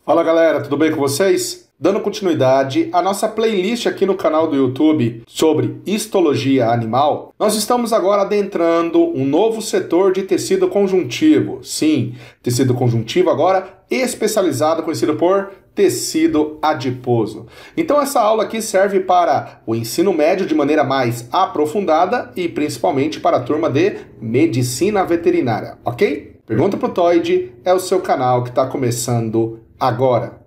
Fala galera, tudo bem com vocês? Dando continuidade à nossa playlist aqui no canal do YouTube sobre histologia animal, nós estamos agora adentrando um novo setor de tecido conjuntivo. Sim, tecido conjuntivo agora especializado, conhecido por tecido adiposo. Então essa aula aqui serve para o ensino médio de maneira mais aprofundada e principalmente para a turma de medicina veterinária, ok? Pergunta pro Toide é o seu canal que está começando agora.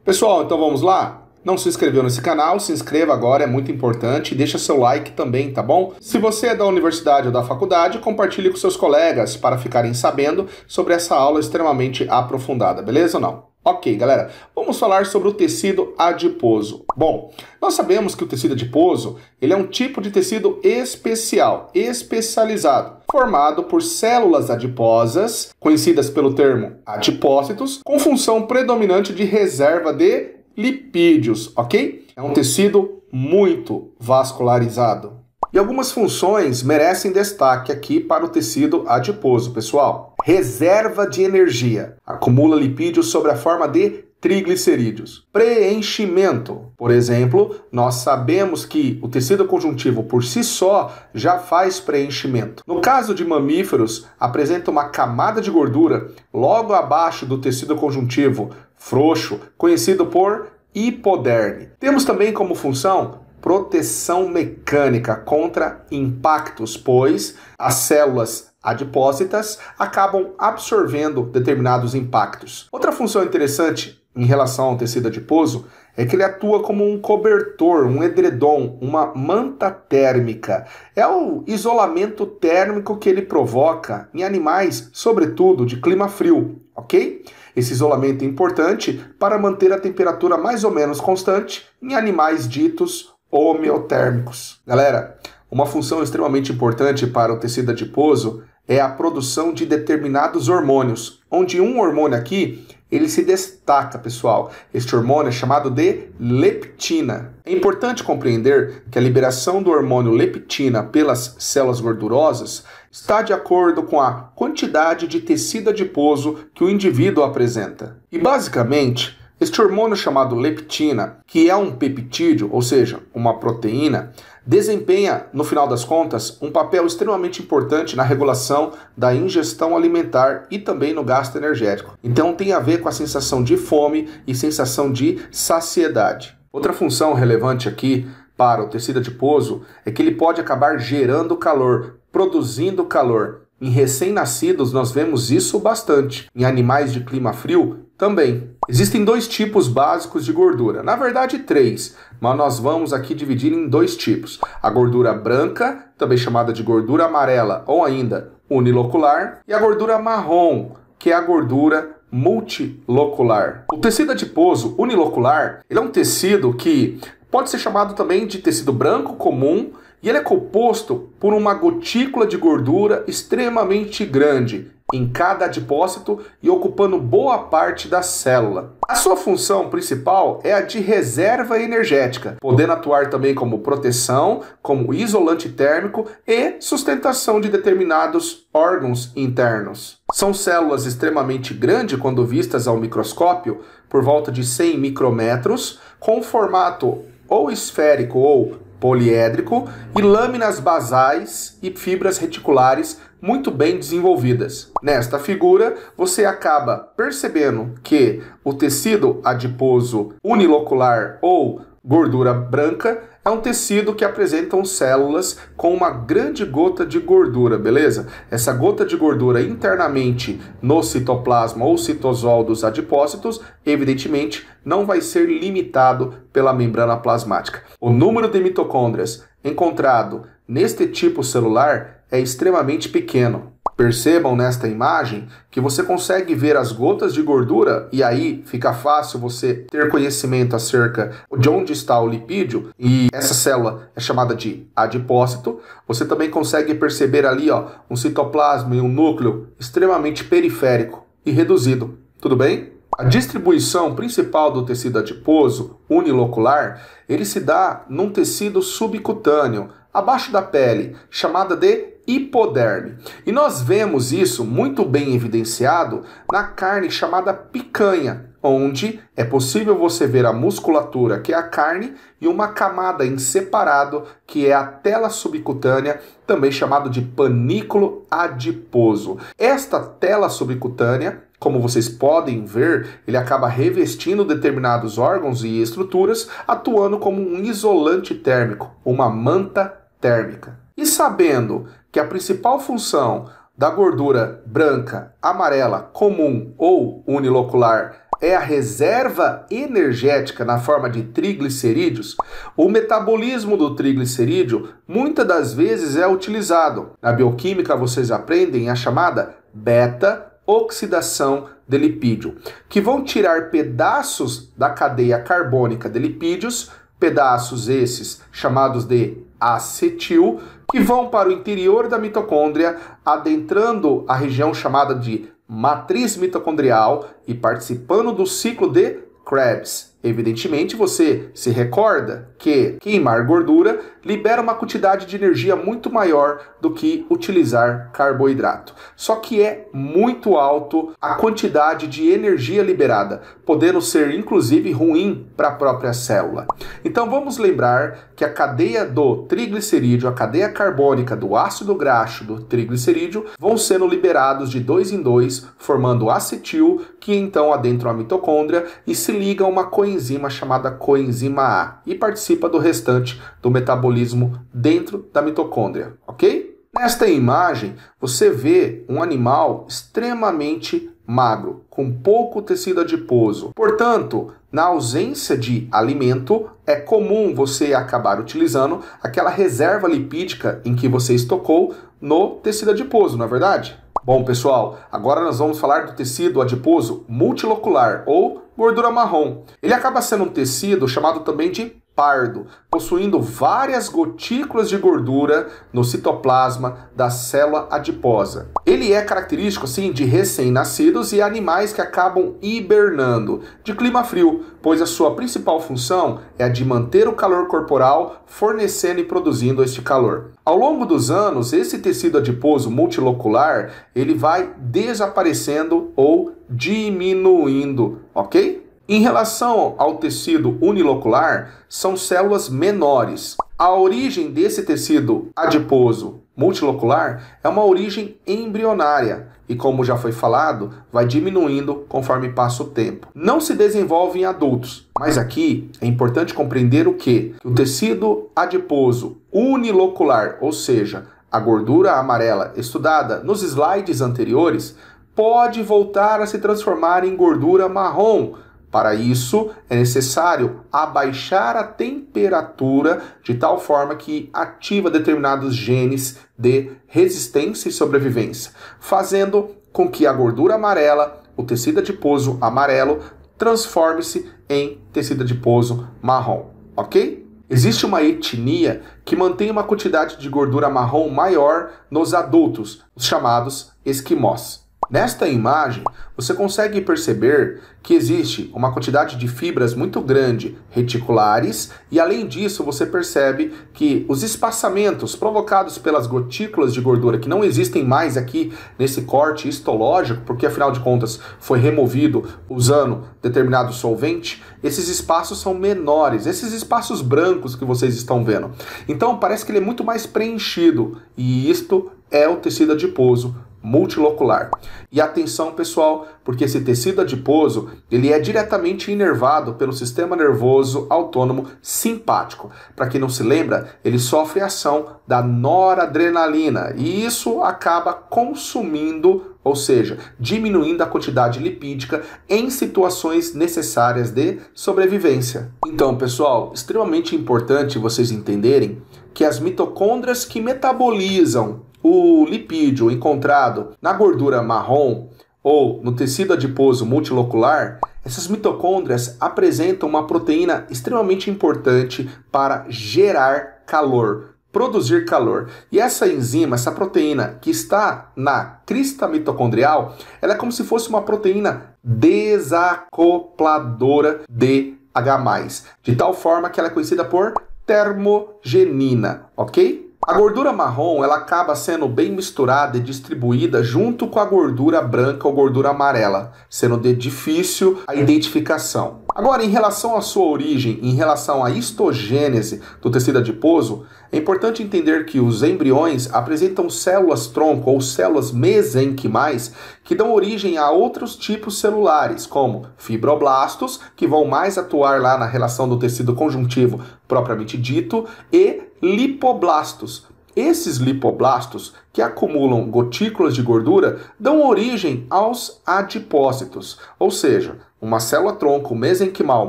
Pessoal, então vamos lá? Não se inscreveu nesse canal? Se inscreva agora, é muito importante. Deixa seu like também, tá bom? Se você é da universidade ou da faculdade, compartilhe com seus colegas para ficarem sabendo sobre essa aula extremamente aprofundada, beleza ou não? Ok, galera, vamos falar sobre o tecido adiposo. Bom, nós sabemos que o tecido adiposo ele é um tipo de tecido especial, especializado, formado por células adiposas, conhecidas pelo termo adipócitos, com função predominante de reserva de lipídios, ok? É um tecido muito vascularizado. E algumas funções merecem destaque aqui para o tecido adiposo, pessoal. Reserva de energia. Acumula lipídios sob a forma de triglicerídeos. Preenchimento. Por exemplo, nós sabemos que o tecido conjuntivo por si só já faz preenchimento. No caso de mamíferos, apresenta uma camada de gordura logo abaixo do tecido conjuntivo frouxo, conhecido por hipoderme. Temos também como função proteção mecânica contra impactos, pois as células adipócitas acabam absorvendo determinados impactos. Outra função interessante em relação ao tecido adiposo é que ele atua como um cobertor, um edredom, uma manta térmica. É o isolamento térmico que ele provoca em animais, sobretudo de clima frio, ok? Esse isolamento é importante para manter a temperatura mais ou menos constante em animais ditos homeotérmicos. Galera, uma função extremamente importante para o tecido adiposo é a produção de determinados hormônios, onde um hormônio aqui, ele se destaca, pessoal. Este hormônio é chamado de leptina. É importante compreender que a liberação do hormônio leptina pelas células gordurosas está de acordo com a quantidade de tecido adiposo que o indivíduo apresenta. E basicamente, este hormônio chamado leptina, que é um peptídeo, ou seja, uma proteína, desempenha, no final das contas, um papel extremamente importante na regulação da ingestão alimentar e também no gasto energético. Então tem a ver com a sensação de fome e sensação de saciedade. Outra função relevante aqui para o tecido adiposo é que ele pode acabar gerando calor, produzindo calor. Em recém-nascidos nós vemos isso bastante. Em animais de clima frio também. Existem dois tipos básicos de gordura, na verdade três, mas nós vamos aqui dividir em dois tipos. A gordura branca, também chamada de gordura amarela ou ainda unilocular, e a gordura marrom, que é a gordura multilocular. O tecido adiposo unilocular, ele é um tecido que pode ser chamado também de tecido branco comum, e ele é composto por uma gotícula de gordura extremamente grande em cada adipócito e ocupando boa parte da célula. A sua função principal é a de reserva energética, podendo atuar também como proteção, como isolante térmico e sustentação de determinados órgãos internos. São células extremamente grandes quando vistas ao microscópio, por volta de 100 micrômetros, com formato ou esférico ou poliédrico e lâminas basais e fibras reticulares muito bem desenvolvidas. Nesta figura, você acaba percebendo que o tecido adiposo unilocular ou gordura branca é um tecido que apresenta células com uma grande gota de gordura, beleza? Essa gota de gordura internamente no citoplasma ou citosol dos adipócitos, evidentemente, não vai ser limitado pela membrana plasmática. O número de mitocôndrias encontrado neste tipo celular é extremamente pequeno. Percebam nesta imagem que você consegue ver as gotas de gordura e aí fica fácil você ter conhecimento acerca de onde está o lipídio, e essa célula é chamada de adipócito. Você também consegue perceber ali um citoplasma e um núcleo extremamente periférico e reduzido. Tudo bem? A distribuição principal do tecido adiposo unilocular, ele se dá num tecido subcutâneo, abaixo da pele, chamada de hipoderme. E nós vemos isso muito bem evidenciado na carne chamada picanha, onde é possível você ver a musculatura, que é a carne, e uma camada em separado, que é a tela subcutânea, também chamado de panículo adiposo. Esta tela subcutânea, como vocês podem ver, ele acaba revestindo determinados órgãos e estruturas, atuando como um isolante térmico, uma manta térmica. E sabendo que a principal função da gordura branca, amarela, comum ou unilocular é a reserva energética na forma de triglicerídeos, o metabolismo do triglicerídeo muitas das vezes é utilizado. Na bioquímica vocês aprendem a chamada beta-oxidação de lipídio, que vão tirar pedaços da cadeia carbônica de lipídios, pedaços esses chamados de acetil, que vão para o interior da mitocôndria, adentrando a região chamada de matriz mitocondrial e participando do ciclo de Krebs. Evidentemente, você se recorda que queimar gordura libera uma quantidade de energia muito maior do que utilizar carboidrato. Só que é muito alto a quantidade de energia liberada, podendo ser inclusive ruim para a própria célula. Então vamos lembrar que a cadeia do triglicerídeo, a cadeia carbônica do ácido graxo do triglicerídeo, vão sendo liberados de 2 em 2, formando acetil, que então adentram a mitocôndria e se liga a uma coenzima chamada coenzima A e participa do restante do metabolismo dentro da mitocôndria, ok? Nesta imagem, você vê um animal extremamente magro, com pouco tecido adiposo. Portanto, na ausência de alimento, é comum você acabar utilizando aquela reserva lipídica em que você estocou no tecido adiposo, não é verdade? Bom, pessoal, agora nós vamos falar do tecido adiposo multilocular, ou gordura marrom. Ele acaba sendo um tecido chamado também de pardo, possuindo várias gotículas de gordura no citoplasma da célula adiposa. Ele é característico, assim, de recém-nascidos e animais que acabam hibernando, de clima frio, pois a sua principal função é a de manter o calor corporal, fornecendo e produzindo este calor. Ao longo dos anos, esse tecido adiposo multilocular, ele vai desaparecendo ou diminuindo, ok? Em relação ao tecido unilocular, são células menores. A origem desse tecido adiposo multilocular é uma origem embrionária e, como já foi falado, vai diminuindo conforme passa o tempo. Não se desenvolve em adultos, mas aqui é importante compreender o que? O tecido adiposo unilocular, ou seja, a gordura amarela estudada nos slides anteriores, pode voltar a se transformar em gordura marrom. Para isso, é necessário abaixar a temperatura de tal forma que ativa determinados genes de resistência e sobrevivência, fazendo com que a gordura amarela, o tecido adiposo amarelo, transforme-se em tecido adiposo marrom, ok? Existe uma etnia que mantém uma quantidade de gordura marrom maior nos adultos, os chamados esquimós. Nesta imagem, você consegue perceber que existe uma quantidade de fibras muito grande reticulares e, além disso, você percebe que os espaçamentos provocados pelas gotículas de gordura, que não existem mais aqui nesse corte histológico, porque afinal de contas foi removido usando determinado solvente, esses espaços são menores, esses espaços brancos que vocês estão vendo. Então parece que ele é muito mais preenchido e isto é o tecido adiposo multilocular. E atenção, pessoal, porque esse tecido adiposo, ele é diretamente inervado pelo sistema nervoso autônomo simpático. Para quem não se lembra, ele sofre a ação da noradrenalina e isso acaba consumindo, ou seja, diminuindo a quantidade lipídica em situações necessárias de sobrevivência. Então, pessoal, extremamente importante vocês entenderem que as mitocôndrias que metabolizam o lipídio encontrado na gordura marrom ou no tecido adiposo multilocular, essas mitocôndrias apresentam uma proteína extremamente importante para gerar calor, produzir calor. E essa enzima, essa proteína que está na crista mitocondrial, ela é como se fosse uma proteína desacopladora de H+, de tal forma que ela é conhecida por termogenina, ok? A gordura marrom, ela acaba sendo bem misturada e distribuída junto com a gordura branca ou gordura amarela, sendo de difícil a identificação. Agora, em relação à sua origem, em relação à histogênese do tecido adiposo, é importante entender que os embriões apresentam células-tronco ou células mesenquimais que dão origem a outros tipos celulares, como fibroblastos, que vão mais atuar lá na relação do tecido conjuntivo propriamente dito, e lipoblastos. Esses lipoblastos, que acumulam gotículas de gordura, dão origem aos adipócitos, ou seja, uma célula-tronco mesenquimal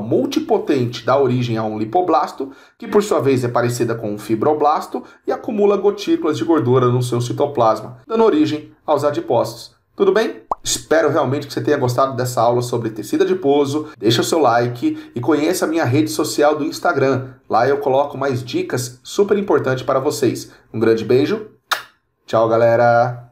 multipotente dá origem a um lipoblasto, que por sua vez é parecida com um fibroblasto e acumula gotículas de gordura no seu citoplasma, dando origem aos adipócitos. Tudo bem? Espero realmente que você tenha gostado dessa aula sobre tecido adiposo. Deixa o seu like e conheça a minha rede social do Instagram. Lá eu coloco mais dicas super importantes para vocês. Um grande beijo. Tchau, galera!